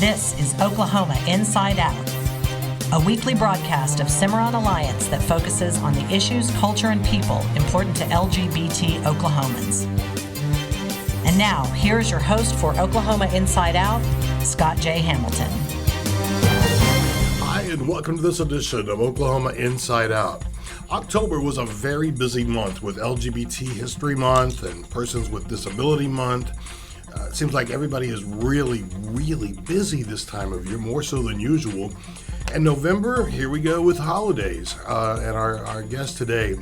This is Oklahoma Inside Out, a weekly broadcast of Cimarron Alliance that focuses on the issues, culture, and people important to LGBT Oklahomans. And now, here's your host for Oklahoma Inside Out, Scott J. Hamilton. Hi, and welcome to this edition of Oklahoma Inside Out. October was a very busy month with LGBT History Month and Persons with Disability Month. It seems like everybody is really busy this time of year, more so than usual. And November, here we go with holidays. And our guest today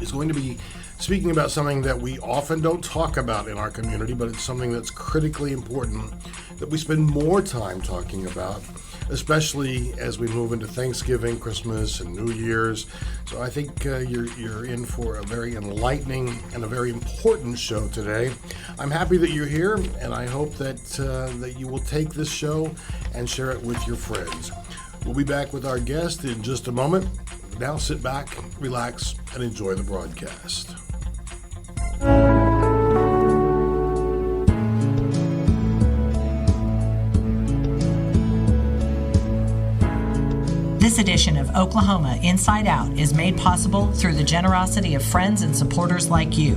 is going to be speaking about something that we often don't talk about in our community, but it's something that's critically important that we spend more time talking about, especially as we move into Thanksgiving, Christmas, and New Year's. So I think you're in for a very enlightening and a very important show today. I'm happy that you're here, and I hope that you will take this show and share it with your friends. We'll be back with our guest in just a moment. Now sit back, relax, and enjoy the broadcast. This edition of Oklahoma Inside Out is made possible through the generosity of friends and supporters like you.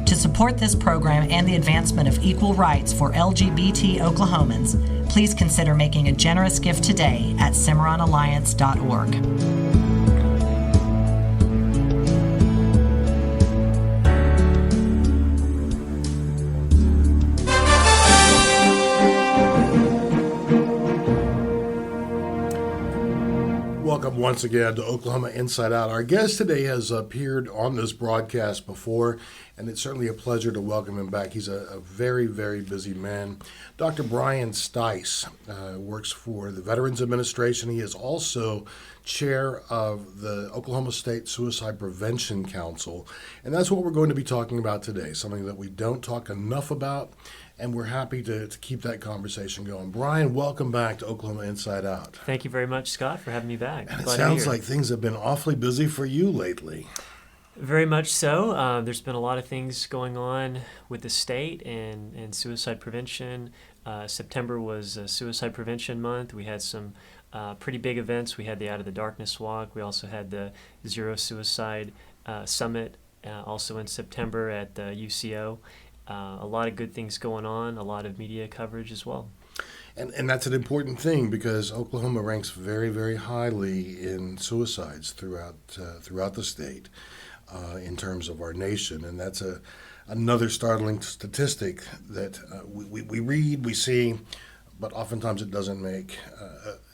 To support this program and the advancement of equal rights for LGBT Oklahomans, please consider making a generous gift today at CimarronAlliance.org. Welcome once again to Oklahoma Inside Out. Our guest today has appeared on this broadcast before, and it's certainly a pleasure to welcome him back. He's a very busy man. Dr. Brian Stice works for the Veterans Administration. He is also chair of the Oklahoma State Suicide Prevention Council, and that's what we're going to be talking about today, something that we don't talk enough about, and we're happy to keep that conversation going. Brian, welcome back to Oklahoma Inside Out. Thank you very much, Scott, for having me back. And it sounds like things have been awfully busy for you lately. Very much so. There's been a lot of things going on with the state and suicide prevention. September was Suicide Prevention Month. We had some pretty big events. We had the Out of the Darkness Walk. We also had the Zero Suicide Summit also in September at the UCO. A lot of good things going on, a lot of media coverage as well. And that's an important thing because Oklahoma ranks very highly in suicides throughout the state in terms of our nation. And that's another startling statistic that we read, we see, but oftentimes it doesn't make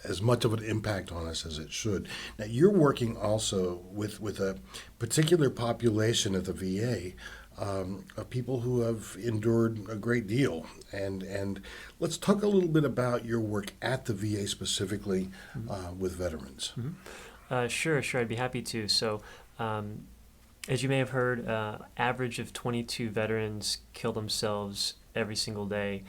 as much of an impact on us as it should. Now, you're working also with a particular population at the VA of people who have endured a great deal. And let's talk a little bit about your work at the VA specifically with veterans. Mm-hmm. Sure, I'd be happy to. So, as you may have heard, average of 22 veterans kill themselves every single day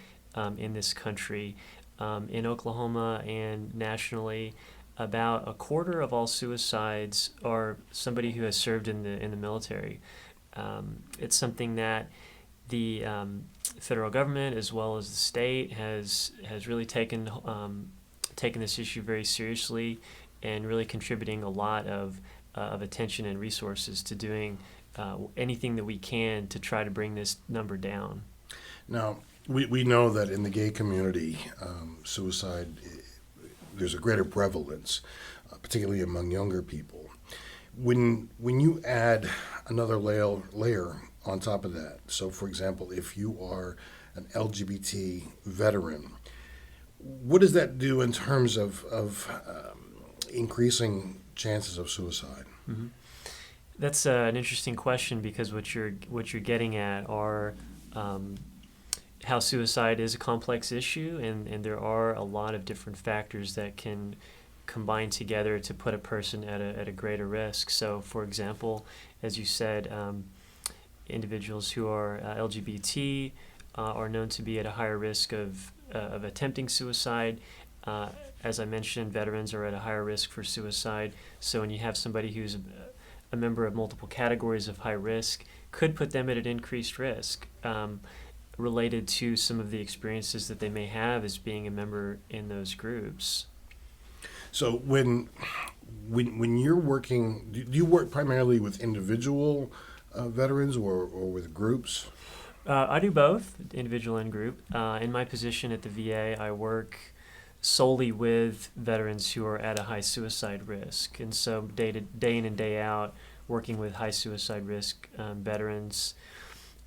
in this country. In Oklahoma and nationally, about a quarter of all suicides are somebody who has served in the military. It's something that the federal government as well as the state has really taken this issue very seriously and really contributing a lot of attention and resources to doing anything that we can to try to bring this number down. Now, we know that in the gay community, suicide, there's a greater prevalence, particularly among younger people. When you add another layer on top of that, so for example, if you are an LGBT veteran, what does that do in terms of increasing chances of suicide? Mm-hmm. That's an interesting question because what you're getting at are how suicide is a complex issue, and there are a lot of different factors that can combine together to put a person at a greater risk. So, for example, as you said, individuals who are LGBT are known to be at a higher risk of attempting suicide. As I mentioned, veterans are at a higher risk for suicide. So when you have somebody who's a member of multiple categories of high risk, could put them at an increased risk. related to some of the experiences that they may have as being a member in those groups. So when you're working, do you work primarily with individual veterans or with groups? I do both, individual and group. In my position at the VA, I work solely with veterans who are at a high suicide risk. And so day in and day out, working with high suicide risk veterans,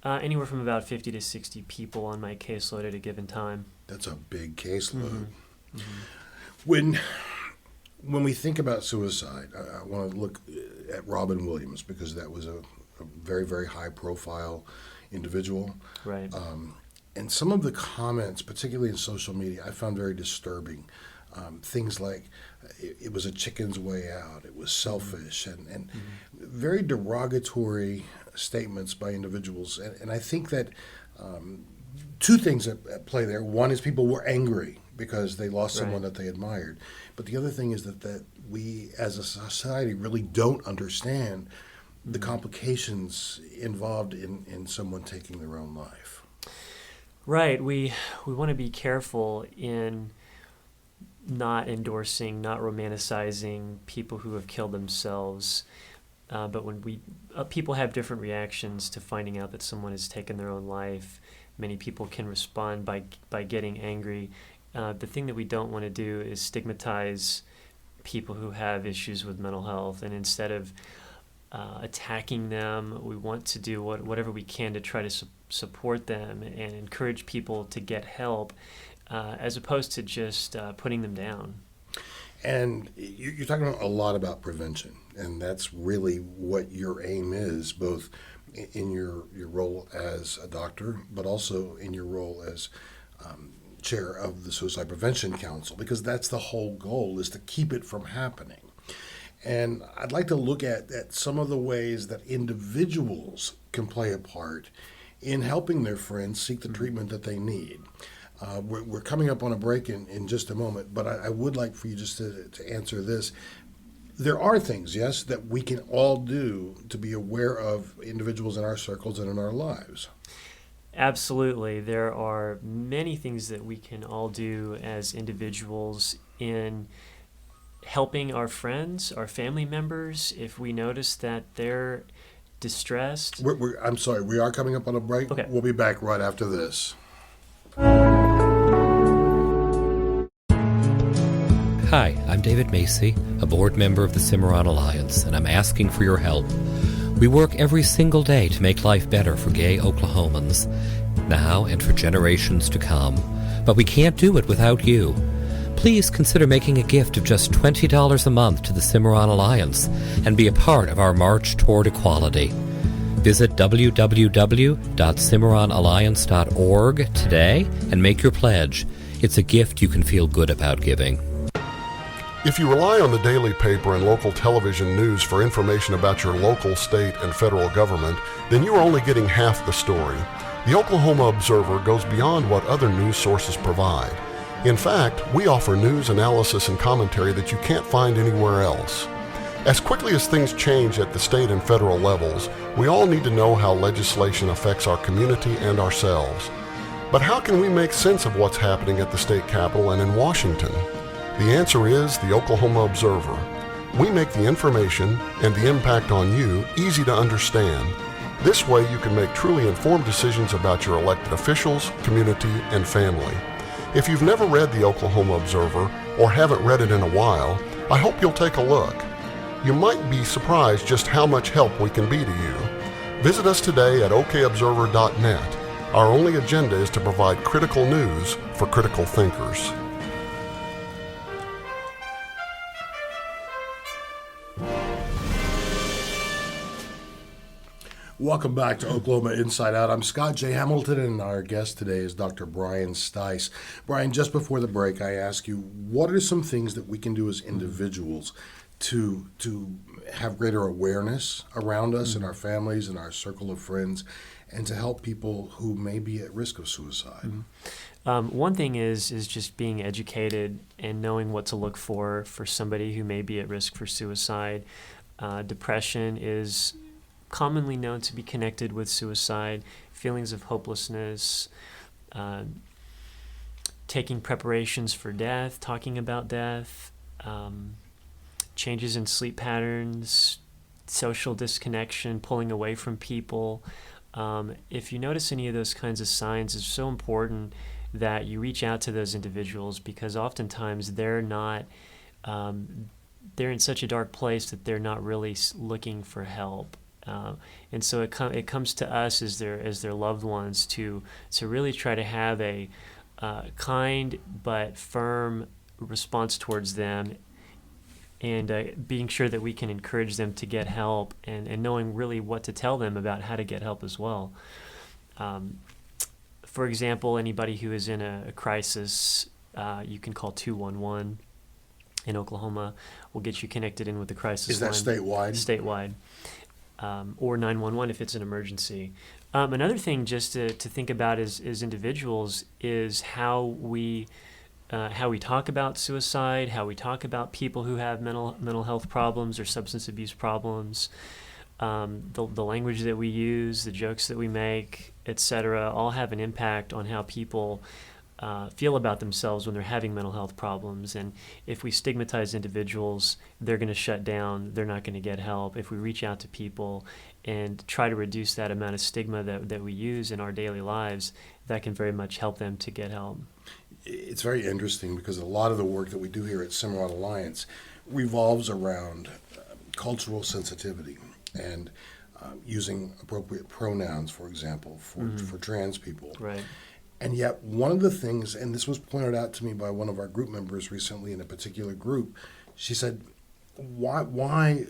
anywhere from about 50 to 60 people on my caseload at a given time. That's a big caseload. Mm-hmm. When we think about suicide, I want to look at Robin Williams because that was a very, very high profile individual. Right. And some of the comments, particularly in social media, I found very disturbing. Things like it was a chicken's way out, it was selfish, and very derogatory statements by individuals. And I think that two things at play there. One is people were angry because they lost someone that they admired. But the other thing is that we as a society really don't understand the complications involved in someone taking their own life. Right. We want to be careful in not endorsing, not romanticizing people who have killed themselves. But when people have different reactions to finding out that someone has taken their own life. Many people can respond by getting angry. The thing that we don't want to do is stigmatize people who have issues with mental health, and instead of attacking them, we want to do whatever we can to try to support them and encourage people to get help, as opposed to just putting them down. And you're talking a lot about prevention, and that's really what your aim is, both in your role as a doctor, but also in your role as chair of the Suicide Prevention Council, because that's the whole goal, is to keep it from happening. And I'd like to look at some of the ways that individuals can play a part in helping their friends seek the treatment that they need. We're coming up on a break in just a moment, but I would like for you just to answer this. There are things, yes, that we can all do to be aware of individuals in our circles and in our lives. Absolutely. There are many things that we can all do as individuals in helping our friends, our family members, if we notice that they're distressed. I'm sorry, we are coming up on a break. Okay. We'll be back right after this. Hi, I'm David Macy, a board member of the Cimarron Alliance, and I'm asking for your help. We work every single day to make life better for gay Oklahomans, now and for generations to come, but we can't do it without you. Please consider making a gift of just $20 a month to the Cimarron Alliance and be a part of our march toward equality. Visit www.cimarronalliance.org today and make your pledge. It's a gift you can feel good about giving. If you rely on the daily paper and local television news for information about your local, state, and federal government, then you are only getting half the story. The Oklahoma Observer goes beyond what other news sources provide. In fact, we offer news, analysis, and commentary that you can't find anywhere else. As quickly as things change at the state and federal levels, we all need to know how legislation affects our community and ourselves. But how can we make sense of what's happening at the state capitol and in Washington? The answer is the Oklahoma Observer. We make the information and the impact on you easy to understand. This way you can make truly informed decisions about your elected officials, community, and family. If you've never read the Oklahoma Observer or haven't read it in a while, I hope you'll take a look. You might be surprised just how much help we can be to you. Visit us today at okobserver.net. Our only agenda is to provide critical news for critical thinkers. Welcome back to Oklahoma Inside Out. I'm Scott J. Hamilton, and our guest today is Dr. Brian Stice. Brian, just before the break, I asked you, what are some things that we can do as individuals to have greater awareness around us and our families and our circle of friends, and to help people who may be at risk of suicide? One thing is just being educated and knowing what to look for somebody who may be at risk for suicide. Depression is commonly known to be connected with suicide. feelings of hopelessness, taking preparations for death, talking about death, changes in sleep patterns, social disconnection, pulling away from people. If you notice any of those kinds of signs, it's so important that you reach out to those individuals, because oftentimes they're not, they're in such a dark place that they're not really looking for help. And so it comes to us as their loved ones to really try to have a kind but firm response towards them, and being sure that we can encourage them to get help, and knowing really what to tell them about how to get help as well. For example, anybody who is in a crisis, you can call 211 in Oklahoma. We'll get you connected in with the crisis line. Is that statewide? Statewide. Or 911 if it's an emergency. Another thing just to think about as individuals is how we talk about suicide, how we talk about people who have mental health problems or substance abuse problems, the language that we use, the jokes that we make, etc., all have an impact on how people feel about themselves when they're having mental health problems. And if we stigmatize individuals, they're going to shut down, they're not going to get help. If we reach out to people and try to reduce that amount of stigma that we use in our daily lives, that can very much help them to get help. It's very interesting because a lot of the work that we do here at Cimarron Alliance revolves around cultural sensitivity and using appropriate pronouns, for example, for trans people. Right. And yet one of the things, and this was pointed out to me by one of our group members recently in a particular group, she said, why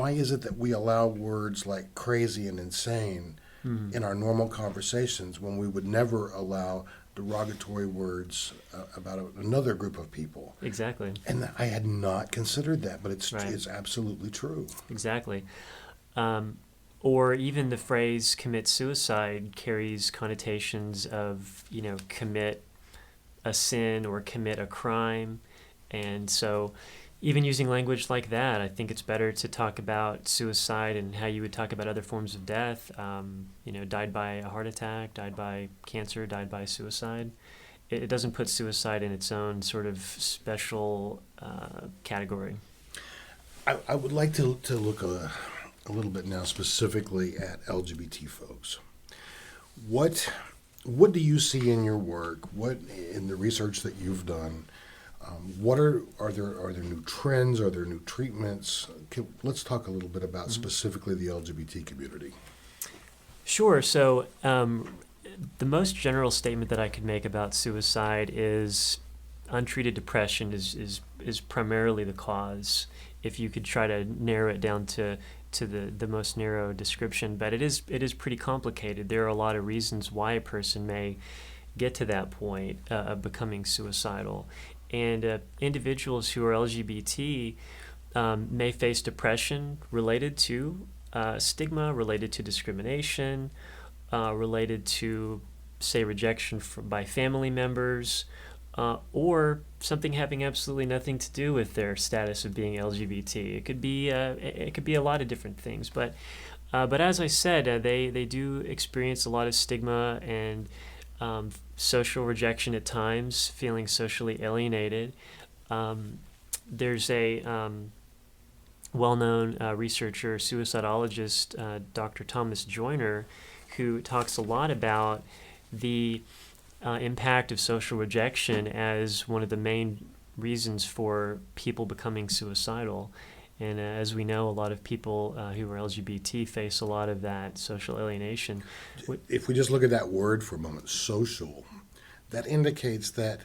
is it that we allow words like crazy and insane in our normal conversations when we would never allow derogatory words about another group of people? Exactly. And I had not considered that, but it's Right. it's absolutely true. Exactly. Or even the phrase commit suicide carries connotations of, commit a sin or commit a crime. And so even using language like that, I think it's better to talk about suicide and how you would talk about other forms of death. Died by a heart attack, died by cancer, died by suicide. It doesn't put suicide in its own sort of special category. I would like to look a little bit now specifically at LGBT folks. What do you see in your work? What in the research that you've done? What are there new trends? Are there new treatments? Let's talk a little bit about specifically the LGBT community. Sure. So the most general statement that I could make about suicide is untreated depression is primarily the cause, if you could try to narrow it down to the most narrow description. But it is pretty complicated. There are a lot of reasons why a person may get to that point of becoming suicidal. And individuals who are LGBT may face depression related to stigma, related to discrimination, related to, say, rejection by family members, or something having absolutely nothing to do with their status of being LGBT. It could be a lot of different things. But as I said, they do experience a lot of stigma and social rejection at times, feeling socially alienated. There's a well-known researcher, suicidologist, Dr. Thomas Joyner, who talks a lot about the impact of social rejection as one of the main reasons for people becoming suicidal. And as we know, a lot of people who are LGBT face a lot of that social alienation. If we just look at that word for a moment, social, that indicates that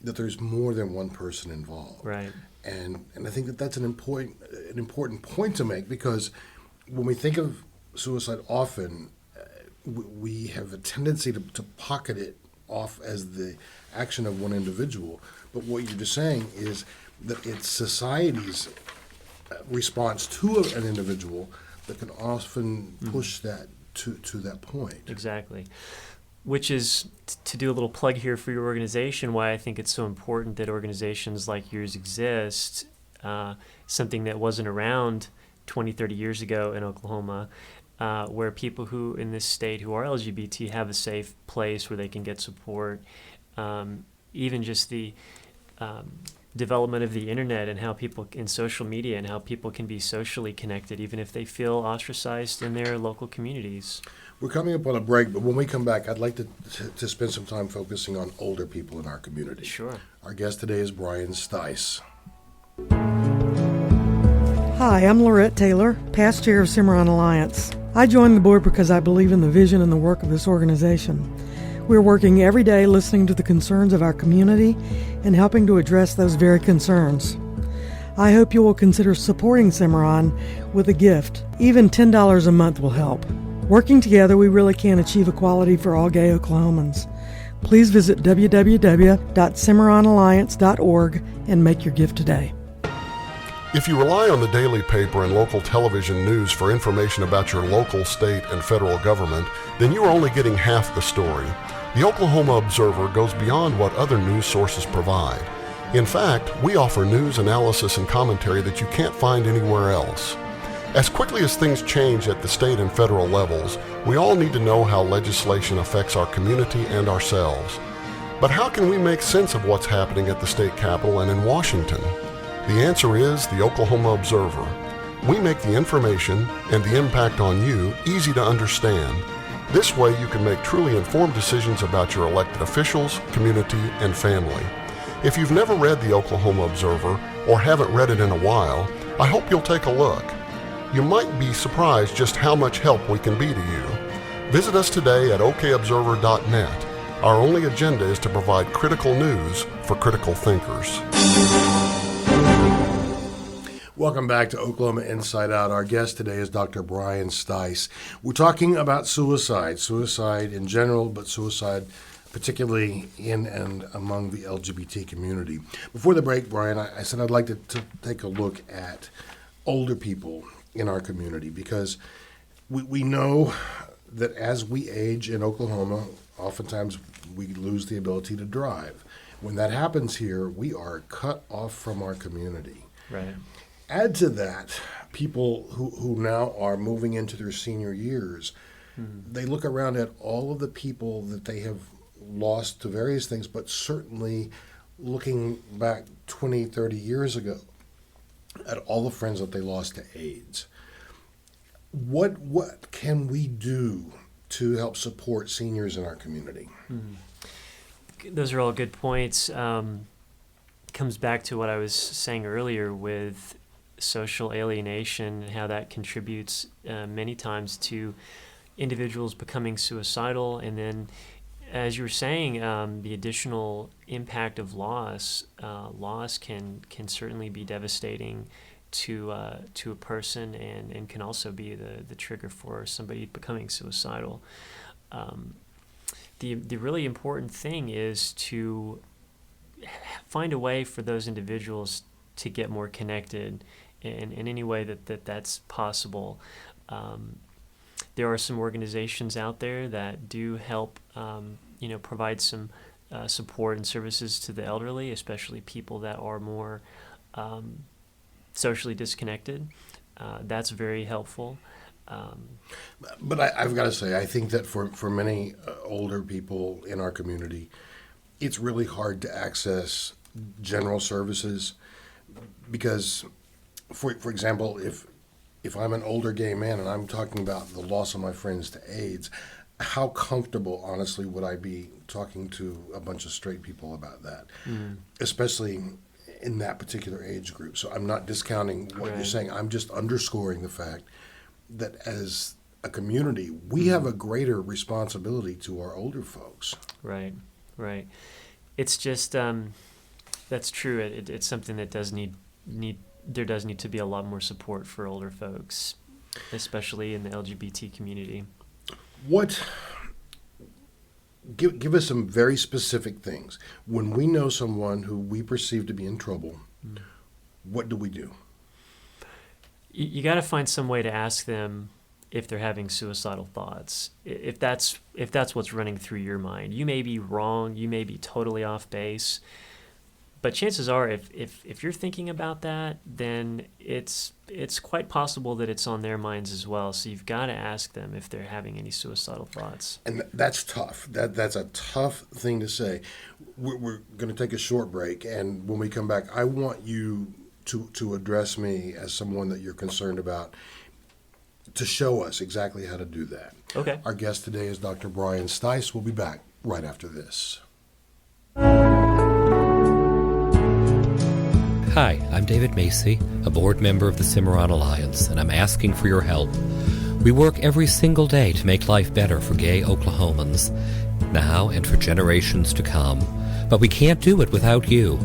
there's more than one person involved. Right. And I think that's an important point to make, because when we think of suicide, often we have a tendency to pocket it off as the action of one individual. But what you're just saying is that it's society's response to an individual that can often push that to that point. Exactly. Which is, to do a little plug here for your organization, why I think it's so important that organizations like yours exist, something that wasn't around 20, 30 years ago in Oklahoma. where people who in this state who are LGBT have a safe place where they can get support. Even just the development of the internet and how people in social media and how people can be socially connected even if they feel ostracized in their local communities. We're coming up on a break, but when we come back, I'd like to spend some time focusing on older people in our community. Sure. Our guest today is Brian Stice. Hi, I'm Lorette Taylor, past chair of Cimarron Alliance. I joined the board because I believe in the vision and the work of this organization. We're working every day listening to the concerns of our community and helping to address those very concerns. I hope you will consider supporting Cimarron with a gift. Even $10 a month will help. Working together, we really can achieve equality for all gay Oklahomans. Please visit www.cimarronalliance.org and make your gift today. If you rely on the daily paper and local television news for information about your local, state, and federal government, then you are only getting half the story. The Oklahoma Observer goes beyond what other news sources provide. In fact, we offer news, analysis, and commentary that you can't find anywhere else. As quickly as things change at the state and federal levels, we all need to know how legislation affects our community and ourselves. But how can we make sense of what's happening at the state capitol and in Washington? The answer is the Oklahoma Observer. We make the information and the impact on you easy to understand. This way you can make truly informed decisions about your elected officials, community, and family. If you've never read the Oklahoma Observer or haven't read it in a while, I hope you'll take a look. You might be surprised just how much help we can be to you. Visit us today at okobserver.net. Our only agenda is to provide critical news for critical thinkers. Welcome back to Oklahoma Inside Out. Our guest today is Dr. Brian Stice. We're talking about suicide in general, but suicide particularly in and among the LGBT community. Before the break, Brian, I said I'd like to take a look at older people in our community because we know that as we age in Oklahoma, oftentimes we lose the ability to drive. When that happens here, we are cut off from our community. Right. Add to that, people who now are moving into their senior years, they look around at all of the people that they have lost to various things, but certainly looking back 20, 30 years ago at all the friends that they lost to AIDS. What can we do to help support seniors in our community? Those are all good points. Comes back to what I was saying earlier with social alienation and how that contributes many times to individuals becoming suicidal. And then, as you were saying, the additional impact of loss can certainly be devastating to a person and can also be the trigger for somebody becoming suicidal. The really important thing is to find a way for those individuals to get more connected in any way that's possible. There are some organizations out there that do help provide some support and services to the elderly, especially people that are more socially disconnected. That's very helpful. But I've got to say, I think that for many older people in our community, it's really hard to access general services because, for example, if I'm an older gay man and I'm talking about the loss of my friends to AIDS, how comfortable, honestly, would I be talking to a bunch of straight people about that, especially in that particular age group? So I'm not discounting what you're saying. I'm just underscoring the fact that as a community, we have a greater responsibility to our older folks. Right. It's just that's true. It's something that does need there does need to be a lot more support for older folks, especially in the LGBT community. Give us some very specific things. When we know someone who we perceive to be in trouble, what do we do? You got to find some way to ask them if they're having suicidal thoughts. If that's what's running through your mind. You may be wrong, you may be totally off base, But chances are, if you're thinking about that, then it's quite possible that it's on their minds as well. So you've got to ask them if they're having any suicidal thoughts. And that's tough. That's a tough thing to say. We're going to take a short break, and when we come back, I want you to address me as someone that you're concerned about, to show us exactly how to do that. Okay. Our guest today is Dr. Brian Stice. We'll be back right after this. Hi, I'm David Macy, a board member of the Cimarron Alliance, and I'm asking for your help. We work every single day to make life better for gay Oklahomans, now and for generations to come. But we can't do it without you.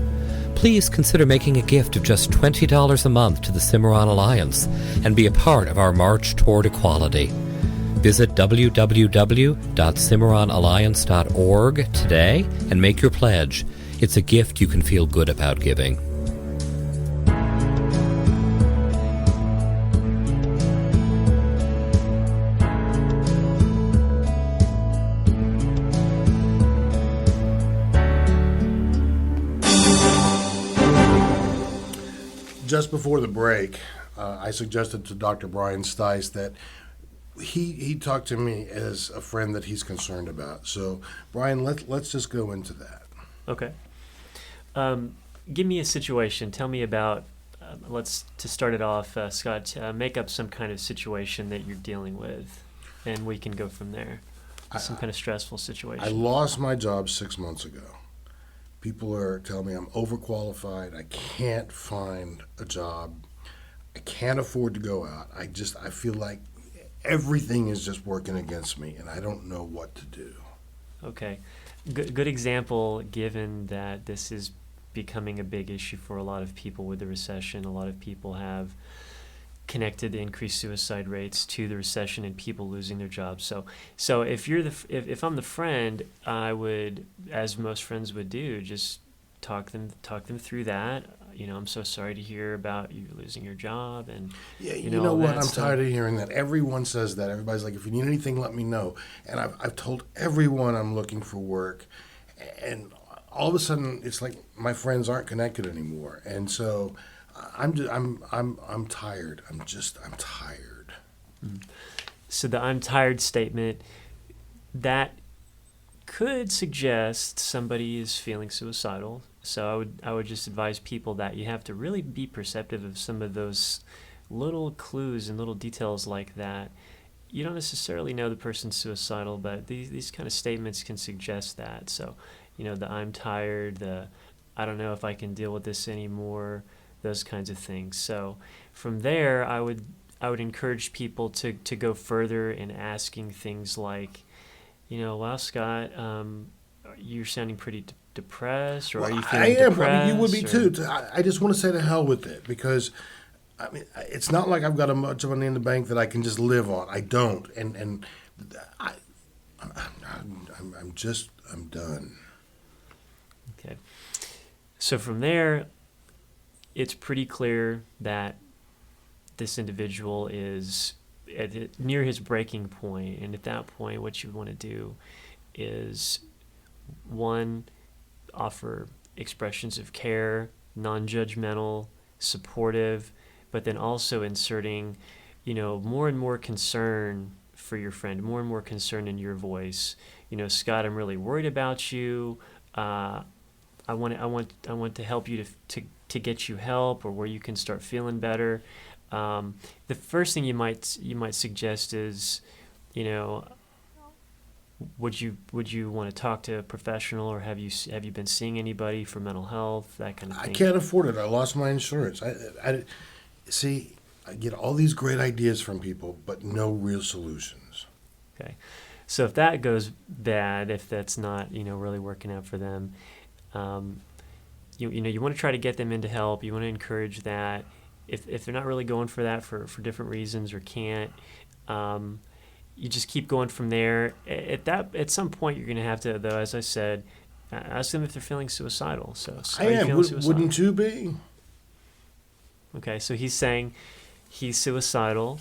Please consider making a gift of just $20 a month to the Cimarron Alliance and be a part of our march toward equality. Visit www.cimarronalliance.org today and make your pledge. It's a gift you can feel good about giving. Just before the break, I suggested to Dr. Brian Stice that he talked to me as a friend that he's concerned about. So, Brian, let's just go into that. Okay. Give me a situation. Tell me about, to start it off, Scott, make up some kind of situation that you're dealing with, and we can go from there. Some kind of stressful situation. I lost my job 6 months ago. People are telling me I'm overqualified. I can't find a job. I can't afford to go out. I feel like everything is just working against me, and I don't know what to do. Okay. Good example, given that this is becoming a big issue for a lot of people with the recession. A lot of people have connected the increased suicide rates to the recession and people losing their jobs. So if you're if I'm the friend, I would, as most friends would do, just talk them through that. I'm so sorry to hear about you losing your job, and you know what? I'm tired of hearing that. Everyone says that. Everybody's like, if you need anything, let me know. And I've told everyone I'm looking for work, and all of a sudden it's like my friends aren't connected anymore, and so I'm tired. I'm tired. So the "I'm tired" statement, that could suggest somebody is feeling suicidal. So I would just advise people that you have to really be perceptive of some of those little clues and little details like that. You don't necessarily know the person's suicidal, but these kind of statements can suggest that. So, the "I'm tired," the "I don't know if I can deal with this anymore," those kinds of things. So from there, I would encourage people to go further in asking things like, "Wow, Scott, you're sounding pretty depressed, or are you feeling depressed?" I mean, you would be too. I just want to say to hell with it, because it's not like I've got a much of money in the bank that I can just live on. I don't, and I'm done. Okay. So from there, it's pretty clear that this individual is near his breaking point, and at that point, what you want to do is, one, offer expressions of care, non-judgmental, supportive, but then also inserting, more and more concern for your friend, more and more concern in your voice. "Scott, I'm really worried about you. I want to help you to get you help, or where you can start feeling better." The first thing you might suggest is, would you want to talk to a professional, or have you been seeing anybody for mental health, that kind of thing? I can't afford it. I lost my insurance. I get all these great ideas from people, but no real solutions. Okay, so if that goes bad, if that's not really working out for them, you want to try to get them into help. You want to encourage that. If they're not really going for that for different reasons, or can't, you just keep going from there. At some point, you're going to have to, though, as I said, ask them if they're feeling suicidal. So I am. Wouldn't you be? Okay, so he's saying he's suicidal.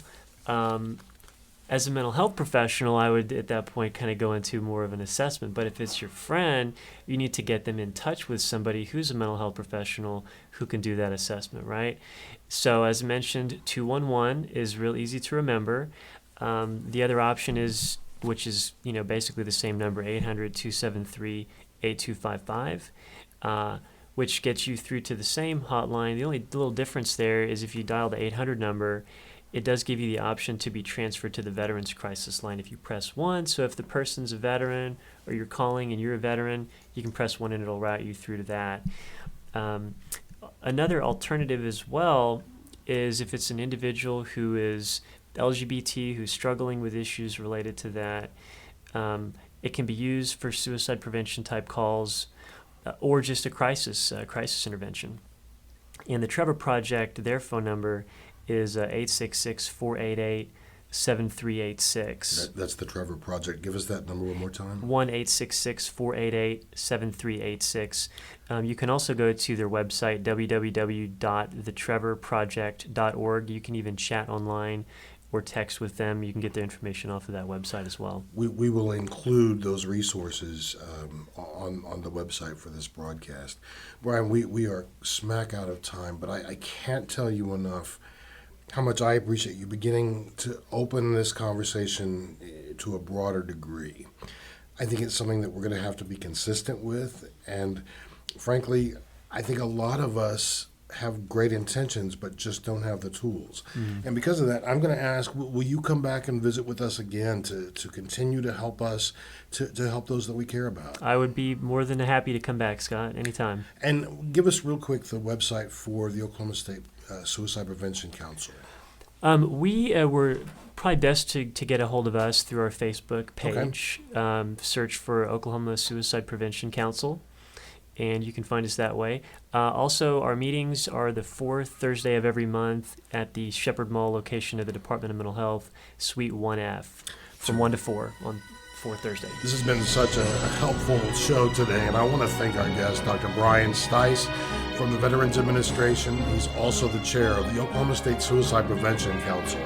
As a mental health professional, I would at that point kind of go into more of an assessment. But if it's your friend, you need to get them in touch with somebody who's a mental health professional who can do that assessment, right? So as mentioned, 211 is real easy to remember. The other option is, which is basically the same number, 800-273-8255, which gets you through to the same hotline. The only little difference there is if you dial the 800 number, it does give you the option to be transferred to the Veterans Crisis Line if you press 1. So if the person's a veteran or you're calling and you're a veteran, you can press 1 and it'll route you through to that. Another alternative as well is if it's an individual who is LGBT, who's struggling with issues related to that, it can be used for suicide prevention type calls or just a crisis intervention. And the Trevor Project, their phone number is 866-488-7386. That's the Trevor Project. Give us that number one more time. 1-866-488-7386. You can also go to their website, www.thetrevorproject.org. You can even chat online or text with them. You can get their information off of that website as well. We will include those resources on the website for this broadcast. Brian, we are smack out of time, but I can't tell you enough how much I appreciate you beginning to open this conversation to a broader degree. I think it's something that we're going to have to be consistent with, and frankly, I think a lot of us have great intentions but just don't have the tools. And because of that, I'm going to ask, will you come back and visit with us again to continue to help us, to help those that we care about? I would be more than happy to come back, Scott, anytime. And give us real quick the website for the Oklahoma State Suicide Prevention Council. We were probably best to get a hold of us through our Facebook page. Okay. Search for Oklahoma Suicide Prevention Council, and you can find us that way. Also, our meetings are the fourth Thursday of every month at the Shepherd Mall location of the Department of Mental Health, Suite 1F, from 1 to 4 on fourth Thursday. This has been such a helpful show today, and I want to thank our guest, Dr. Brian Stice from the Veterans Administration. He's also the chair of the Oklahoma State Suicide Prevention Council.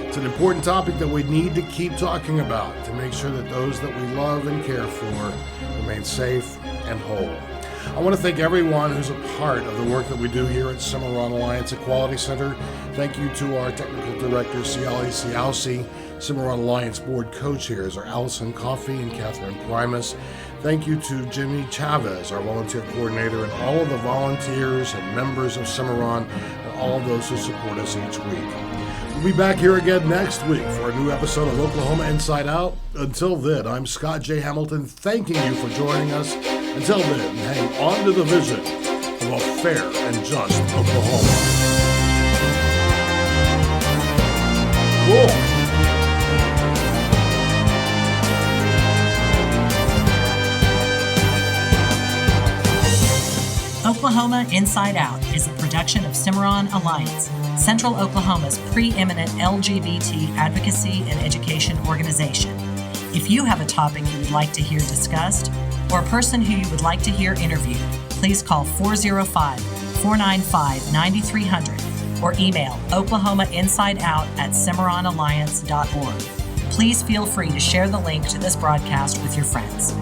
It's an important topic that we need to keep talking about to make sure that those that we love and care for remain safe and whole. I want to thank everyone who's a part of the work that we do here at Cimarron Alliance Equality Center. Thank you to our technical director, Ciali Ciausi. Cimarron Alliance board co-chairs are Allison Coffey and Catherine Primus. Thank you to Jimmy Chavez, our volunteer coordinator, and all of the volunteers and members of Cimarron, and all of those who support us each week. We'll be back here again next week for a new episode of Oklahoma Inside Out. Until then, I'm Scott J. Hamilton, thanking you for joining us. Until then, hang on to the vision of a fair and just Oklahoma. Cool. Oklahoma Inside Out is a production of Cimarron Alliance, Central Oklahoma's preeminent LGBT advocacy and education organization. If you have a topic you would like to hear discussed, or a person who you would like to hear interviewed, please call 405-495-9300 or email oklahomainsideout@cimarronalliance.org. Please feel free to share the link to this broadcast with your friends.